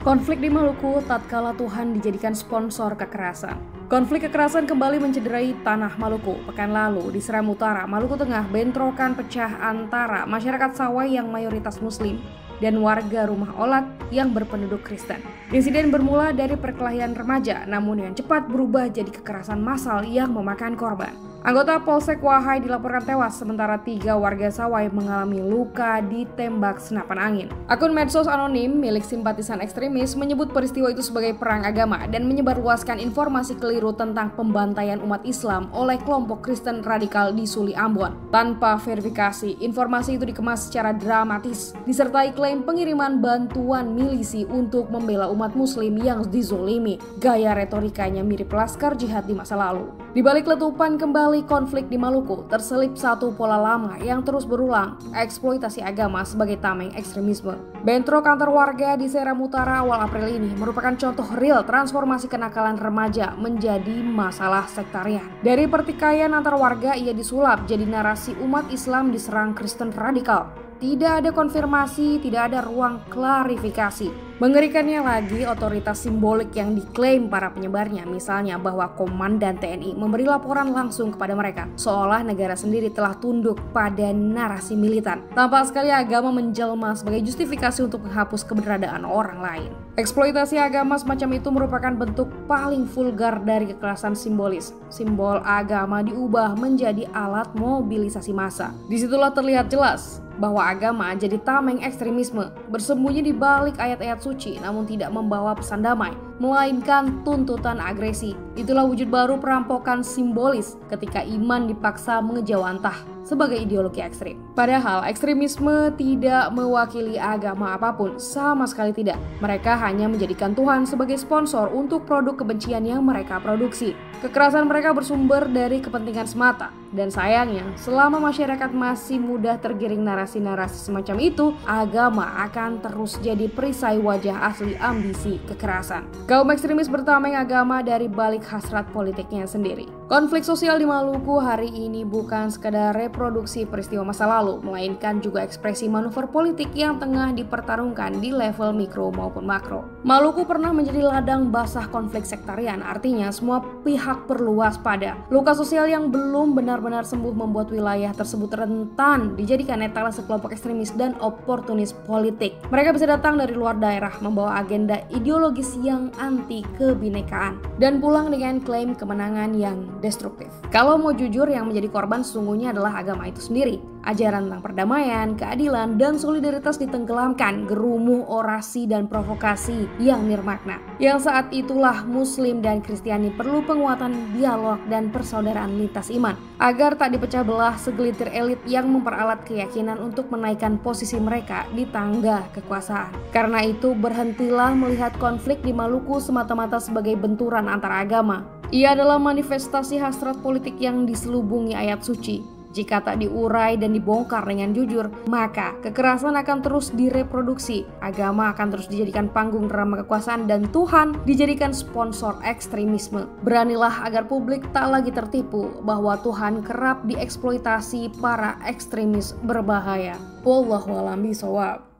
Konflik di Maluku tatkala Tuhan dijadikan sponsor kekerasan. Konflik kekerasan kembali mencederai tanah Maluku. Pekan lalu di Seram Utara, Maluku Tengah, bentrokan pecah antara masyarakat Sawai yang mayoritas Muslim dan warga rumah Olat yang berpenduduk Kristen. Insiden bermula dari perkelahian remaja, namun yang cepat berubah jadi kekerasan massal yang memakan korban. Anggota Polsek Wahai dilaporkan tewas, sementara 3 warga Sawai mengalami luka ditembak senapan angin. Akun medsos anonim milik simpatisan ekstremis menyebut peristiwa itu sebagai perang agama dan menyebarluaskan informasi keliru tentang pembantaian umat Islam oleh kelompok Kristen radikal di Suli Ambon. Tanpa verifikasi, informasi itu dikemas secara dramatis, disertai klaim pengiriman bantuan milisi untuk membela umat Muslim yang dizolimi. Gaya retorikanya mirip laskar jihad di masa lalu. Di balik letupan kembali konflik di Maluku, terselip satu pola lama yang terus berulang, eksploitasi agama sebagai tameng ekstremisme. Bentrok antar warga di Seram Utara awal April ini merupakan contoh real transformasi kenakalan remaja menjadi masalah sektarian. Dari pertikaian antar warga, ia disulap jadi narasi umat Islam diserang Kristen radikal. Tidak ada konfirmasi, tidak ada ruang klarifikasi. Mengerikannya lagi, otoritas simbolik yang diklaim para penyebarnya, misalnya bahwa Komandan TNI memberi laporan langsung kepada mereka, seolah negara sendiri telah tunduk pada narasi militan. Tampak sekali agama menjelma sebagai justifikasi untuk menghapus keberadaan orang lain. Eksploitasi agama semacam itu merupakan bentuk paling vulgar dari kekerasan simbolis. Simbol agama diubah menjadi alat mobilisasi massa. Disitulah terlihat jelas bahwa agama jadi tameng ekstremisme, bersembunyi di balik ayat-ayat suci namun tidak membawa pesan damai, melainkan tuntutan agresi. Itulah wujud baru perampokan simbolis ketika iman dipaksa mengejawantah sebagai ideologi ekstrim. Padahal ekstremisme tidak mewakili agama apapun, sama sekali tidak. Mereka hanya menjadikan Tuhan sebagai sponsor untuk produk kebencian yang mereka produksi. Kekerasan mereka bersumber dari kepentingan semata. Dan sayangnya, selama masyarakat masih mudah tergiring narasi-narasi semacam itu, agama akan terus jadi perisai wajah asli ambisi kekerasan. Kaum ekstremis bertameng agama dari balik hasrat politiknya sendiri. Konflik sosial di Maluku hari ini bukan sekadar reproduksi peristiwa masa lalu, melainkan juga ekspresi manuver politik yang tengah dipertarungkan di level mikro maupun makro. Maluku pernah menjadi ladang basah konflik sektarian, artinya semua pihak perlu waspada. Luka sosial yang belum benar-benar sembuh membuat wilayah tersebut rentan dijadikan etalase kelompok ekstremis dan oportunis politik. Mereka bisa datang dari luar daerah membawa agenda ideologis yang anti kebinekaan dan pulang dengan klaim kemenangan yang destruktif. Kalau mau jujur, yang menjadi korban sesungguhnya adalah agama itu sendiri. Ajaran tentang perdamaian, keadilan, dan solidaritas ditenggelamkan gerumuh orasi dan provokasi yang nirmakna. Yang saat itulah Muslim dan Kristiani perlu penguatan dialog dan persaudaraan lintas iman agar tak dipecah belah segelintir elit yang memperalat keyakinan untuk menaikkan posisi mereka di tangga kekuasaan. Karena itu, berhentilah melihat konflik di Maluku semata-mata sebagai benturan antar agama. Ia adalah manifestasi hasrat politik yang diselubungi ayat suci. Jika tak diurai dan dibongkar dengan jujur, maka kekerasan akan terus direproduksi, agama akan terus dijadikan panggung drama kekuasaan, dan Tuhan dijadikan sponsor ekstremisme. Beranilah agar publik tak lagi tertipu bahwa Tuhan kerap dieksploitasi para ekstremis berbahaya. Wallahu a'lam bishawab.